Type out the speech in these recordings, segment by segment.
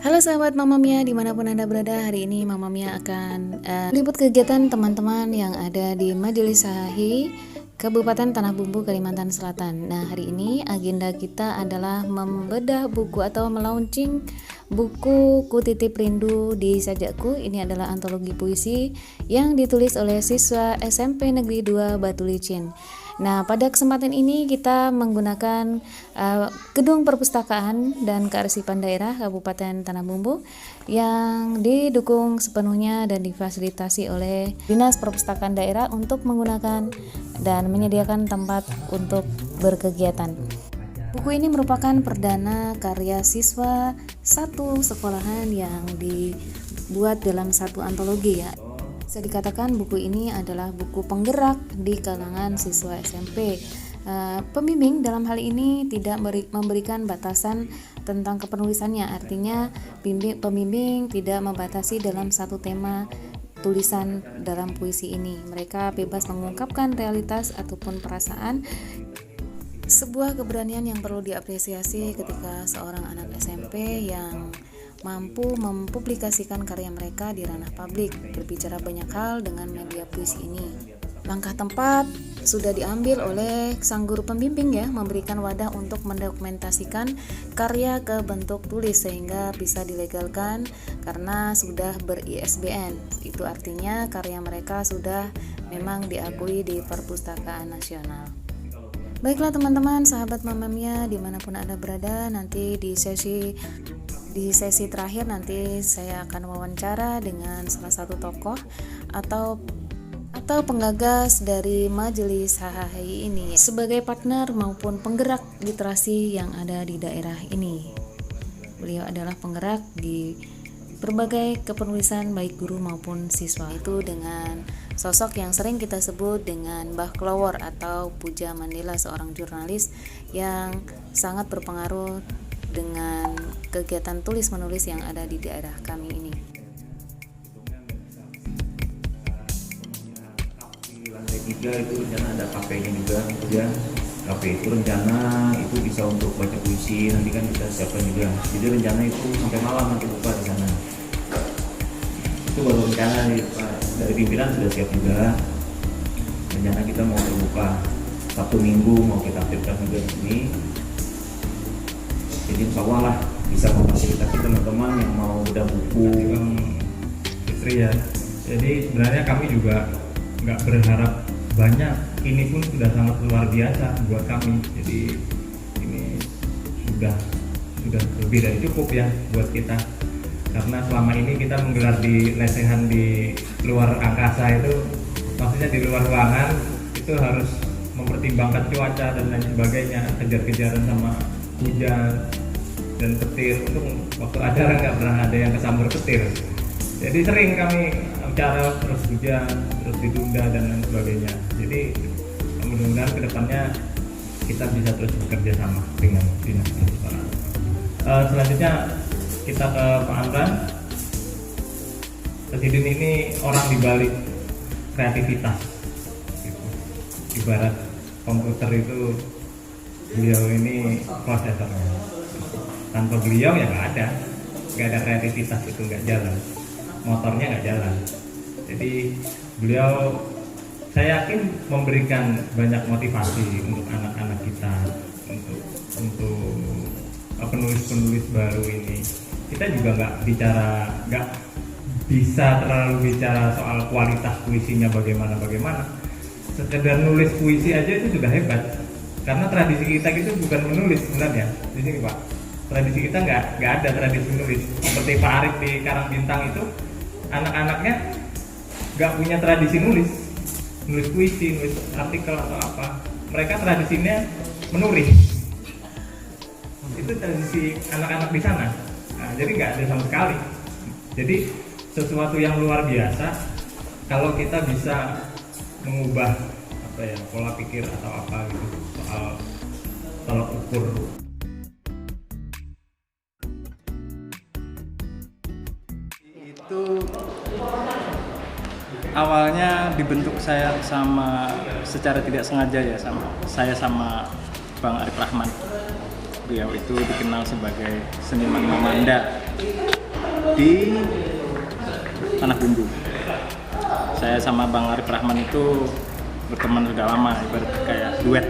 Halo sahabat Mama Mia, dimanapun Anda berada, hari ini Mama Mia akan meliput kegiatan teman-teman yang ada di Majelis Sahahi Kabupaten Tanah Bumbu, Kalimantan Selatan. Nah, hari ini agenda kita adalah membedah buku atau melaunching buku Ku Titip Rindu di Sajakku. Ini adalah antologi puisi yang ditulis oleh siswa SMP Negeri 2 Batu Licin. Nah, pada kesempatan ini kita menggunakan gedung perpustakaan dan kearsipan daerah Kabupaten Tanah Bumbu yang didukung sepenuhnya dan difasilitasi oleh Dinas Perpustakaan Daerah untuk menggunakan dan menyediakan tempat untuk berkegiatan. Buku ini merupakan perdana karya siswa satu sekolahan yang dibuat dalam satu antologi ya. Bisa dikatakan buku ini adalah buku penggerak di kalangan siswa SMP. Pembimbing dalam hal ini tidak memberikan batasan tentang kepenulisannya, artinya pembimbing tidak membatasi dalam satu tema tulisan dalam puisi ini. Mereka bebas mengungkapkan realitas ataupun perasaan. Sebuah keberanian yang perlu diapresiasi ketika seorang anak SMP yang mampu mempublikasikan karya mereka di ranah publik, berbicara banyak hal dengan media puisi ini. Langkah tempat sudah diambil oleh sang guru pembimbing ya, memberikan wadah untuk mendokumentasikan karya ke bentuk tulis sehingga bisa dilegalkan karena sudah ber-ISBN. Itu artinya karya mereka sudah memang diakui di Perpustakaan Nasional. Baiklah teman-teman, sahabat Mama Mia, dimanapun Anda berada, nanti di sesi terakhir nanti saya akan wawancara dengan salah satu tokoh atau penggagas dari Majelis Sahahi ini sebagai partner maupun penggerak literasi yang ada di daerah ini. Beliau adalah penggerak di berbagai kepenulisan baik guru maupun siswa, itu dengan sosok yang sering kita sebut dengan Mbah Klowor atau Puja Mandela, seorang jurnalis yang sangat berpengaruh dengan kegiatan tulis-menulis yang ada di daerah kami ini. Di lantai 3 itu rencana ada kafenya juga ya. Kafe itu rencana itu bisa untuk baca puisi, nanti kan kita siapkan juga. Jadi rencana itu sampai malam nanti buka di sana. Itu baru rencana dari pimpinan sudah siap juga. Rencana kita mau terbuka Sabtu Minggu, mau kita aktifkan juga di sini. Jadi insya Allah lah bisa memfasilitasi teman-teman yang mau bedah buku. Fitri ya. Jadi sebenarnya kami juga nggak berharap banyak. Ini pun sudah sangat luar biasa buat kami. Jadi ini sudah lebih dari cukup ya buat kita. Karena selama ini kita menggelar di lesehan di luar angkasa itu, maksudnya di luar ruangan, itu harus mempertimbangkan cuaca dan lain sebagainya, kejar-kejaran sama hujan dan petir. Untuk waktu acara nggak pernah ada yang kesambar petir. Jadi sering kami acara terus hujan, terus ditunda dan lain sebagainya. Jadi mudah-mudahan kedepannya kita bisa terus bekerja sama dengan dinas perpustakaan. Selanjutnya kita ke Pak Amran. Presiden ini orang dibalik kreativitas. Gitu. Ibarat komputer itu, beliau ini prosesornya. Tanpa beliau ya nggak ada kreativitas, itu nggak jalan, motornya nggak jalan. Jadi beliau, saya yakin memberikan banyak motivasi untuk anak-anak kita, untuk penulis-penulis baru ini. Kita juga nggak bisa terlalu bicara soal kualitas puisinya bagaimana. Sekedar nulis puisi aja itu sudah hebat. Karena tradisi kita itu bukan menulis sebenarnya. Di sini Pak, tradisi kita nggak ada tradisi menulis. Seperti Pak Arif di Karang Bintang itu, anak-anaknya nggak punya tradisi nulis puisi, nulis artikel atau apa. Mereka tradisinya menulis. Itu tradisi anak-anak di sana. Nah, jadi nggak ada sama sekali. Jadi sesuatu yang luar biasa kalau kita bisa mengubah pola pikir atau apa gitu soal tolak ukur. Itu awalnya dibentuk saya secara tidak sengaja ya, sama Bang Arif Rahman. Beliau itu dikenal sebagai seniman memanda di Tanah Bumbu. Saya sama Bang Arif Rahman itu berteman sudah lama, ibarat kayak duet.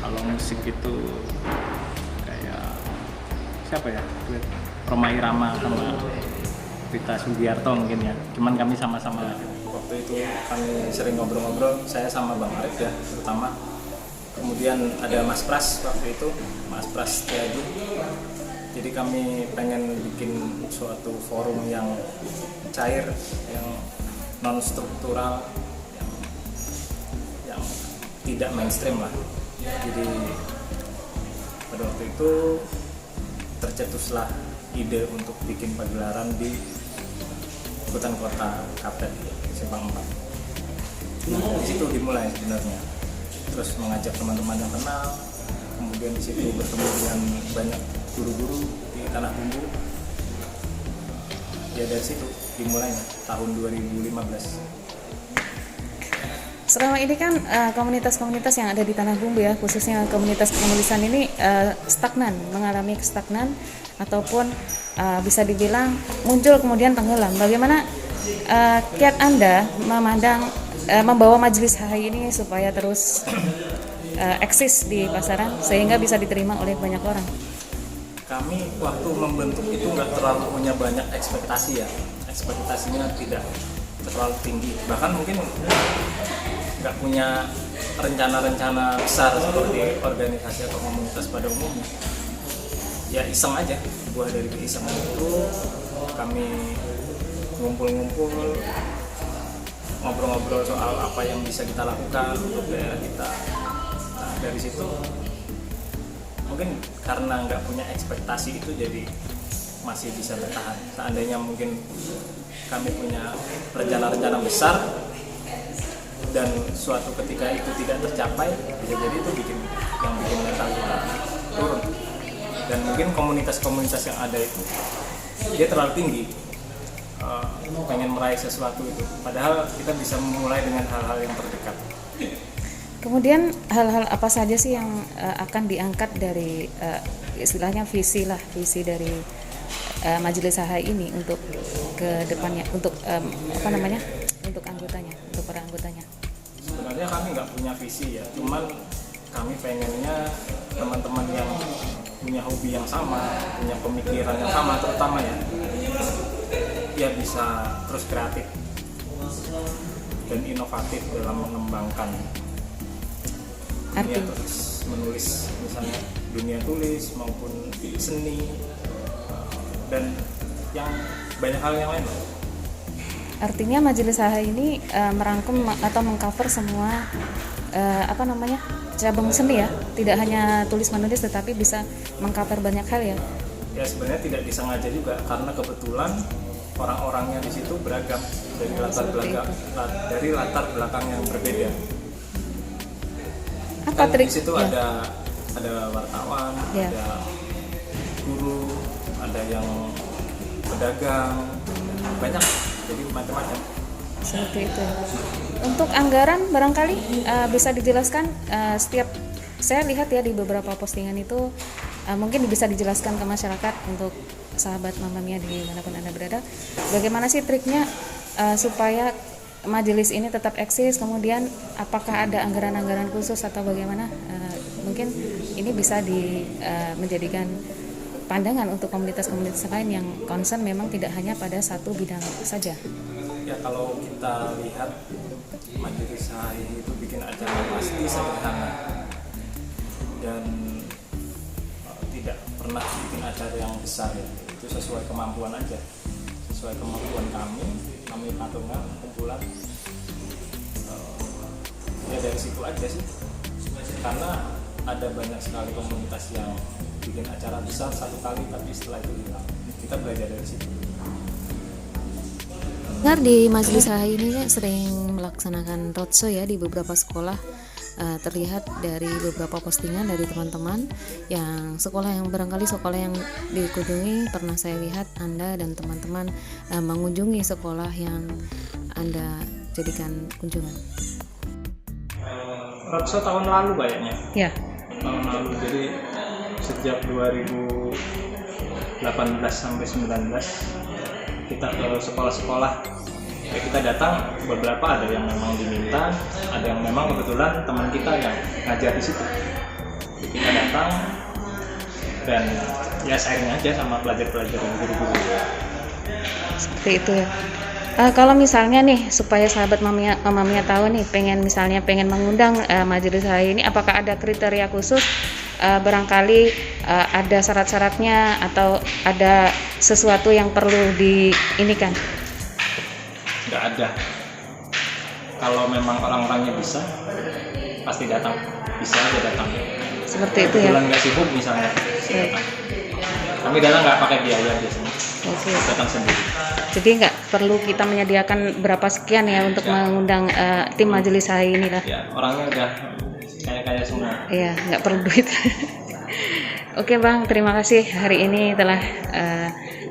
Kalau musik itu kayak siapa ya? Duet Rhoma Irama sama Rita Sugiarto mungkin ya. Cuman kami sama-sama waktu itu kami sering ngobrol-ngobrol, saya sama Bang Arif ya terutama. Kemudian ada Mas Pras waktu itu, Mas Pras Tiaji. Jadi kami pengen bikin suatu forum yang cair, yang non struktural, yang tidak mainstream lah. Jadi pada waktu itu tercetuslah ide untuk bikin pagelaran di hutan kota Kapten Simpang 4. Nah, di situ dimulai sebenarnya. Terus mengajak teman-teman yang kenal, kemudian di situ bertemu dengan banyak guru-guru di Tanah Bumbu. Ya dari situ dimulai tahun 2015. Selama ini kan komunitas-komunitas yang ada di Tanah Bumbu ya, khususnya komunitas penulisan ini stagnan, mengalami kestagnan ataupun bisa dibilang muncul kemudian tenggelam. Bagaimana kiat Anda memandang membawa Majelis HI ini supaya terus eksis di pasaran sehingga bisa diterima oleh banyak orang? Kami waktu membentuk itu nggak terlalu punya banyak ekspektasi ya, ekspektasinya tidak terlalu tinggi, bahkan mungkin nggak punya rencana-rencana besar seperti organisasi atau komunitas pada umumnya. Ya iseng aja, buah dari keisengan itu kami ngumpul-ngumpul, ngobrol-ngobrol soal apa yang bisa kita lakukan untuk daerah kita. Nah dari situ mungkin karena nggak punya ekspektasi itu jadi masih bisa bertahan. Seandainya mungkin kami punya rencana-rencana besar dan suatu ketika itu tidak tercapai, bisa jadi itu bikin mental kita turun. Dan mungkin komunitas-komunitas yang ada itu dia terlalu tinggi, pengen meraih sesuatu itu, padahal kita bisa memulai dengan hal-hal yang terdekat. Kemudian hal-hal apa saja sih yang akan diangkat dari istilahnya visi dari Majelis HI ini untuk ke depannya, untuk untuk anggotanya, untuk para anggotanya? Sebenarnya kami nggak punya visi ya, cuman kami pengennya teman-teman yang punya hobi yang sama, punya pemikiran yang sama terutama ya bisa terus kreatif dan inovatif dalam mengembangkan dunia terus menulis, misalnya dunia tulis maupun seni dan yang banyak hal yang lain. Artinya Majelis HI ini merangkum atau mengcover semua cabang seni ya, tidak hanya tulis menulis tetapi bisa mengcover banyak hal ya. Ya sebenarnya tidak disengaja juga karena kebetulan orang-orangnya di situ beragam dari latar belakang yang berbeda. Apa trik? Di situ ada wartawan, ya, ada guru, ada yang pedagang, banyak, jadi macam-macam. Seperti itu. Untuk anggaran barangkali bisa dijelaskan setiap saya lihat ya di beberapa postingan itu mungkin bisa dijelaskan ke masyarakat untuk sahabat Mamma Mia dimanapun Anda berada, bagaimana sih triknya supaya majelis ini tetap eksis, kemudian apakah ada anggaran-anggaran khusus atau bagaimana, mungkin ini bisa menjadikan pandangan untuk komunitas-komunitas lain yang concern memang tidak hanya pada satu bidang saja. Ya kalau kita lihat Majelis HI itu bikin acara pasti sederhana dan tidak pernah bikin acara yang besar ya. Itu sesuai kemampuan aja, sesuai kemampuan kami patungan kumpulan. Ya dari situ aja sih, karena ada banyak sekali komunitas yang bikin acara besar satu kali tapi setelah itu hilang. Kita belajar dari situ. Dengar di Majelis HI ini sering melaksanakan roadshow ya di beberapa sekolah. Terlihat dari beberapa postingan dari teman-teman yang barangkali sekolah yang dikunjungi, pernah saya lihat Anda dan teman-teman mengunjungi sekolah yang Anda jadikan kunjungan. Roadshow tahun lalu kayaknya. Ya. Tahun lalu, jadi sejak 2015 18 sampai 19 kita ke sekolah-sekolah. Ya, kita datang, beberapa ada yang memang diminta, ada yang memang kebetulan teman kita yang ngajar di situ. Kita datang dan ya sharing aja sama pelajar-pelajar dan guru-guru. Seperti itu ya. Kalau misalnya nih supaya sahabat Mama Mia tahu nih, pengen mengundang majelis hari ini, apakah ada kriteria khusus? Barangkali ada syarat-syaratnya atau ada sesuatu yang perlu diinikan? Nggak ada. Kalau memang orang-orangnya bisa, pasti datang. Bisa aja datang. Seperti itu ya. Bulan nggak sibuk misalnya, datang. Kami datang nggak pakai biaya biasanya. Oke. Datang sendiri. Jadi nggak perlu kita menyediakan berapa sekian ya untuk mengundang tim majelis hari ini lah. Ya, orangnya udah kaya-kaya semua. Iya, nggak perlu duit. Oke Bang, terima kasih hari ini telah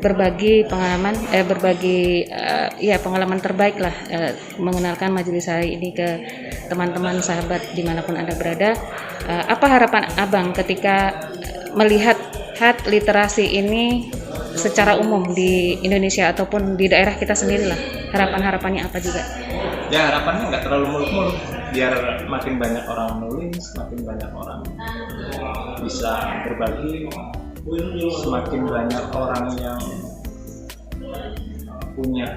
berbagi pengalaman, pengalaman terbaik lah, mengenalkan majelis hari ini ke teman-teman sahabat dimanapun Anda berada. Apa harapan Abang ketika melihat literasi ini secara umum di Indonesia ataupun di daerah kita sendiri lah? Harapan-harapannya apa juga? Ya, harapannya nggak terlalu muluk-muluk, biar makin banyak orang menulis, makin banyak orang bisa berbagi, semakin banyak orang yang punya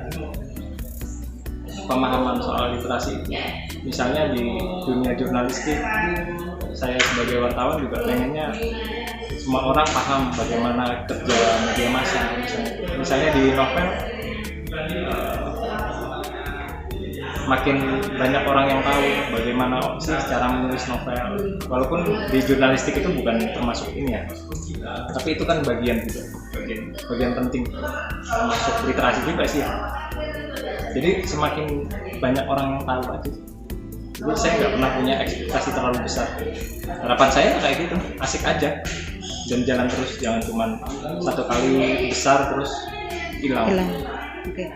pemahaman soal literasi. Misalnya di dunia jurnalistik, saya sebagai wartawan juga pengennya semua orang paham bagaimana kerja media massa. Misalnya di novel, makin banyak orang yang tahu bagaimana sih cara menulis novel. Walaupun di jurnalistik itu bukan termasuk ini ya, tapi itu kan bagian penting, termasuk literasi juga sih. Jadi semakin banyak orang yang tahu aja. Jadi saya nggak pernah punya ekspektasi terlalu besar. Harapan saya kayak gitu, asik aja dan jalan terus, jangan cuma satu kali besar terus hilang. Oke.